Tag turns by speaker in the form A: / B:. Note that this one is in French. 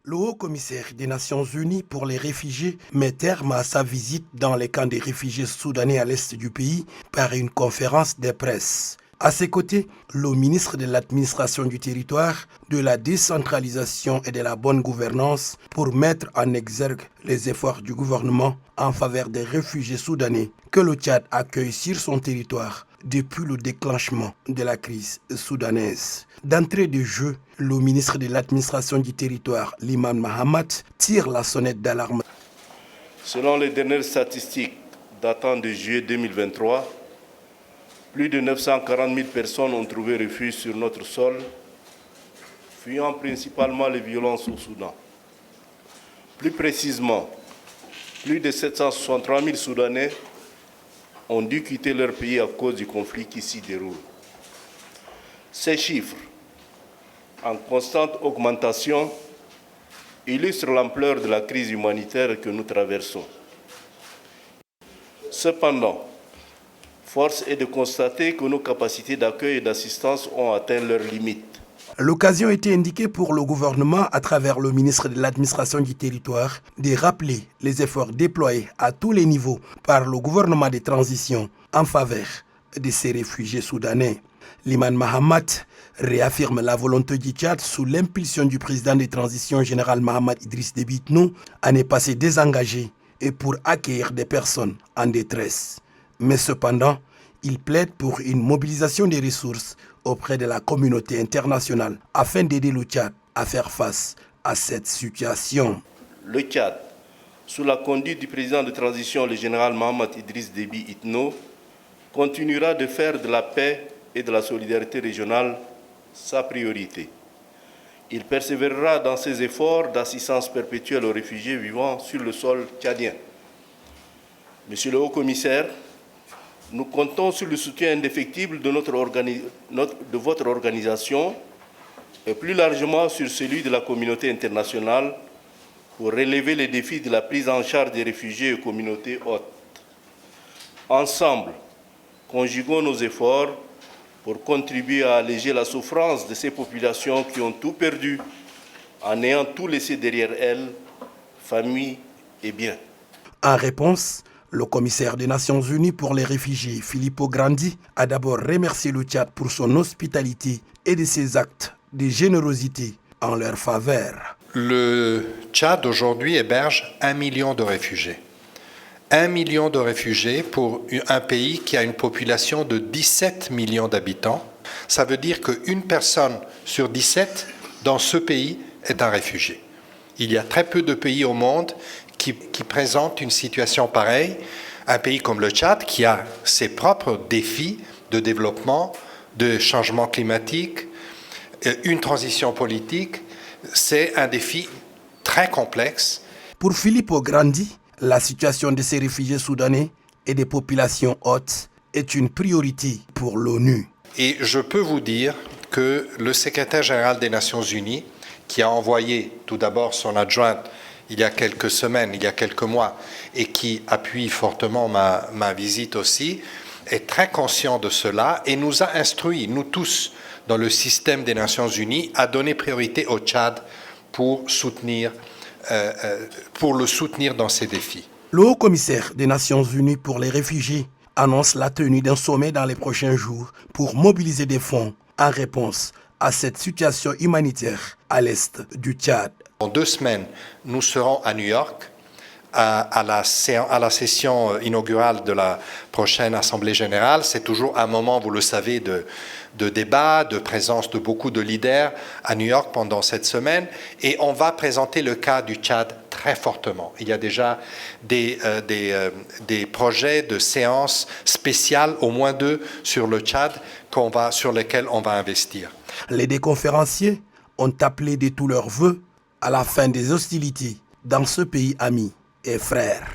A: Le haut-commissaire des Nations Unies pour les réfugiés met terme à sa visite dans les camps des réfugiés soudanais à l'est du pays par une conférence de presse. À ses côtés, le ministre de l'administration du territoire, de la décentralisation et de la bonne gouvernance pour mettre en exergue les efforts du gouvernement en faveur des réfugiés soudanais que le Tchad accueille sur son territoire depuis le déclenchement de la crise soudanaise. D'entrée de jeu, le ministre de l'administration du territoire, Liman Mahamat, tire la sonnette d'alarme.
B: Selon les dernières statistiques datant de juillet 2023, plus de 940 000 personnes ont trouvé refuge sur notre sol, fuyant principalement les violences au Soudan. Plus précisément, plus de 763 000 Soudanais ont dû quitter leur pays à cause du conflit qui s'y déroule. Ces chiffres, en constante augmentation, illustrent l'ampleur de la crise humanitaire que nous traversons. Cependant, force est de constater que nos capacités d'accueil et d'assistance ont atteint leurs limites.
A: L'occasion était indiquée pour le gouvernement, à travers le ministre de l'administration du territoire, de rappeler les efforts déployés à tous les niveaux par le gouvernement de transition en faveur de ces réfugiés soudanais. Liman Mahamat réaffirme la volonté du Tchad, sous l'impulsion du président de transition général Mahamat Idriss Déby Itno, à ne pas se désengager et pour accueillir des personnes en détresse. Mais cependant, il plaide pour une mobilisation des ressources auprès de la communauté internationale afin d'aider le Tchad à faire face à cette situation.
B: Le Tchad, sous la conduite du président de transition, le général Mahamat Idriss Déby Itno, continuera de faire de la paix et de la solidarité régionale sa priorité. Il persévérera dans ses efforts d'assistance perpétuelle aux réfugiés vivant sur le sol tchadien. Monsieur le haut-commissaire, nous comptons sur le soutien indéfectible de votre organisation et plus largement sur celui de la communauté internationale pour relever les défis de la prise en charge des réfugiés et communautés hôtes. Ensemble, conjuguons nos efforts pour contribuer à alléger la souffrance de ces populations qui ont tout perdu en ayant tout laissé derrière elles, famille et biens.
A: En réponse, le commissaire des Nations Unies pour les réfugiés, Filippo Grandi, a d'abord remercié le Tchad pour son hospitalité et de ses actes de générosité en leur faveur.
C: Le Tchad aujourd'hui héberge 1 million de réfugiés. 1 million de réfugiés pour un pays qui a une population de 17 millions d'habitants. Ça veut dire qu'une personne sur 17 dans ce pays est un réfugié. Il y a très peu de pays au monde qui présentent une situation pareille. Un pays comme le Tchad, qui a ses propres défis de développement, de changement climatique, une transition politique, c'est un défi très complexe.
A: Pour Filippo Grandi, la situation de ces réfugiés soudanais et des populations hôtes est une priorité pour l'ONU.
C: Et je peux vous dire que le secrétaire général des Nations Unies, qui a envoyé tout d'abord son adjointe il y a quelques semaines, il y a quelques mois, et qui appuie fortement ma visite aussi, est très conscient de cela et nous a instruits, nous tous, dans le système des Nations Unies, à donner priorité au Tchad pour le soutenir dans ses défis.
A: Le haut-commissaire des Nations Unies pour les réfugiés annonce la tenue d'un sommet dans les prochains jours pour mobiliser des fonds en réponse à cette situation humanitaire à l'est du Tchad.
C: En 2 semaines, nous serons à New York à la session inaugurale de la prochaine Assemblée générale. C'est toujours un moment, vous le savez, de débat, de présence de beaucoup de leaders à New York pendant cette semaine. Et on va présenter le cas du Tchad très fortement. Il y a déjà des projets de séances spéciales, au moins 2, sur le Tchad, sur lesquels on va investir.
A: Les deux conférenciers ont appelé de tous leurs vœux à la fin des hostilités dans ce pays ami et frère.